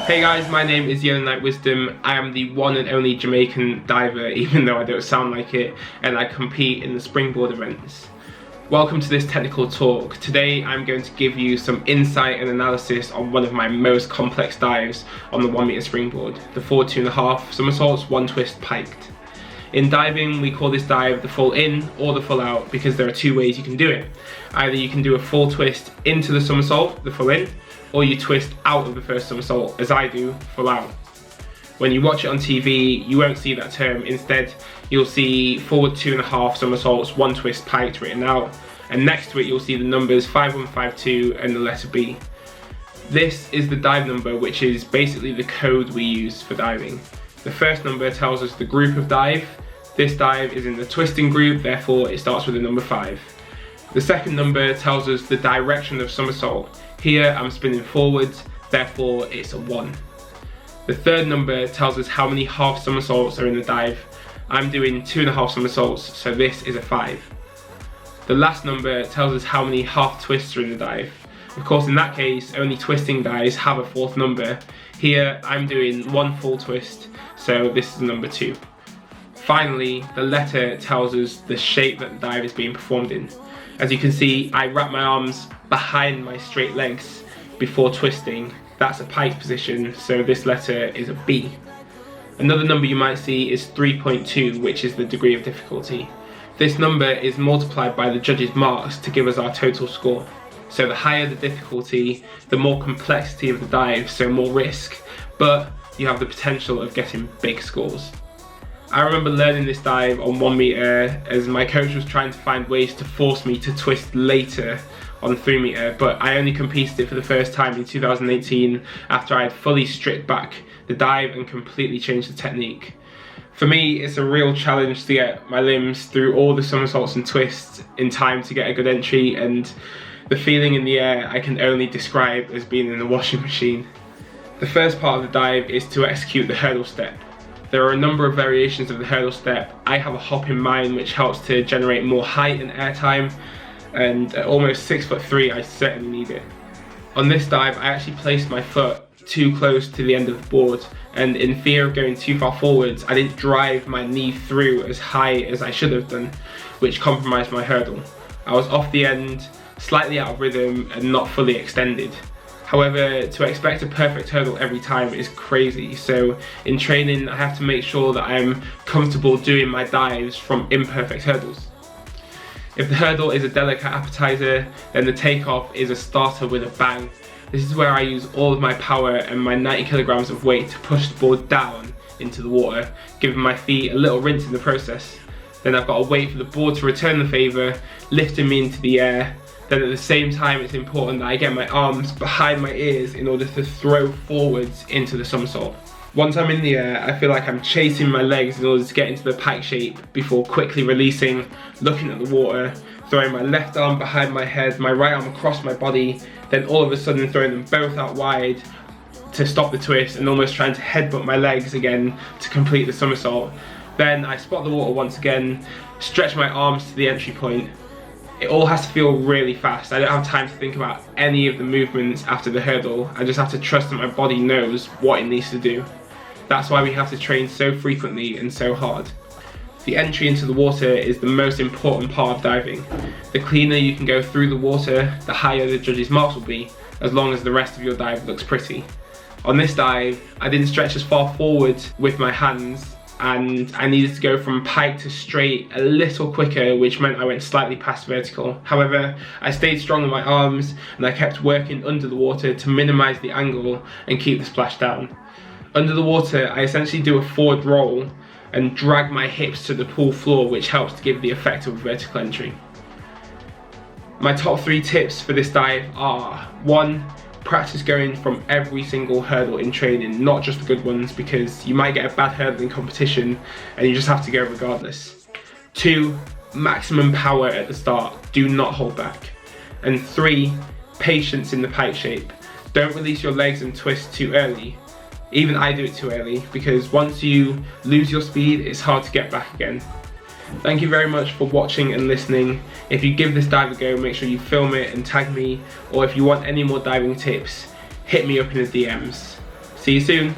Hey guys, my name is Yona Knight-Wisdom. I am the one and only Jamaican diver, even though I don't sound like it, and I compete in the springboard events. Welcome to this technical talk. Today I'm going to give you some insight and analysis on one of my most complex dives on the 1 meter springboard, the forward 2.5 somersaults, 1 twist piked. In diving, we call this dive the full in or the full out because there are two ways you can do it. Either you can do a full twist into the somersault, the full in, or you twist out of the first somersault, as I do, full out. When you watch it on TV, you won't see that term. Instead, you'll see forward 2.5 somersaults, 1 twist piked written out, and next to it you'll see the numbers 5152 and the letter B. This is the dive number, which is basically the code we use for diving. The first number tells us the group of dive. This dive is in the twisting group, therefore it starts with the number 5. The second number tells us the direction of somersault. Here I'm spinning forwards, therefore it's a 1. The third number tells us how many half somersaults are in the dive. I'm doing 2.5 somersaults, so this is a 5. The last number tells us how many half twists are in the dive. Of course, in that case, only twisting dives have a 4th number. Here I'm doing 1 full twist, so this is number 2. Finally, the letter tells us the shape that the dive is being performed in. As you can see, I wrap my arms behind my straight legs before twisting. That's a pike position, so this letter is a B. Another number you might see is 3.2, which is the degree of difficulty. This number is multiplied by the judges' marks to give us our total score. So the higher the difficulty, the more complexity of the dive, so more risk, but you have the potential of getting big scores. I remember learning this dive on 1 meter as my coach was trying to find ways to force me to twist later on 3 meter, but I only competed it for the first time in 2018 after I had fully stripped back the dive and completely changed the technique. For me, it's a real challenge to get my limbs through all the somersaults and twists in time to get a good entry, and the feeling in the air I can only describe as being in a washing machine. The first part of the dive is to execute the hurdle step. There are a number of variations of the hurdle step. I have a hop in mind which helps to generate more height and air time, and at almost 6'3" I certainly need it. On this dive I actually placed my foot too close to the end of the board, and in fear of going too far forwards I didn't drive my knee through as high as I should have done, which compromised my hurdle. I was off the end, slightly out of rhythm and not fully extended. However, to expect a perfect hurdle every time is crazy, so in training I have to make sure that I'm comfortable doing my dives from imperfect hurdles. If the hurdle is a delicate appetizer, then the takeoff is a starter with a bang. This is where I use all of my power and my 90 kilograms of weight to push the board down into the water, giving my feet a little rinse in the process. Then I've got to wait for the board to return the favour, lifting me into the air. Then at the same time it's important that I get my arms behind my ears in order to throw forwards into the somersault. Once I'm in the air, I feel like I'm chasing my legs in order to get into the pike shape before quickly releasing, looking at the water, throwing my left arm behind my head, my right arm across my body, then all of a sudden throwing them both out wide to stop the twist and almost trying to headbutt my legs again to complete the somersault. Then I spot the water once again, stretch my arms to the entry point. It all has to feel really fast. I don't have time to think about any of the movements after the hurdle. I just have to trust that my body knows what it needs to do. That's why we have to train so frequently and so hard. The entry into the water is the most important part of diving. The cleaner you can go through the water, the higher the judges' marks will be, as long as the rest of your dive looks pretty. On this dive, I didn't stretch as far forward with my hands, and I needed to go from pike to straight a little quicker, which meant I went slightly past vertical. However, I stayed strong on my arms and I kept working under the water to minimize the angle and keep the splash down. Under the water, I essentially do a forward roll and drag my hips to the pool floor, which helps to give the effect of a vertical entry. My top 3 tips for this dive are: 1, practice going from every single hurdle in training, not just the good ones, because you might get a bad hurdle in competition and you just have to go regardless. 2, maximum power at the start, do not hold back. And 3, patience in the pike shape. Don't release your legs and twist too early. Even I do it too early, because once you lose your speed, it's hard to get back again. Thank you very much for watching and listening. If you give this dive a go, make sure you film it and tag me, or if you want any more diving tips, hit me up in the DMs. See you soon.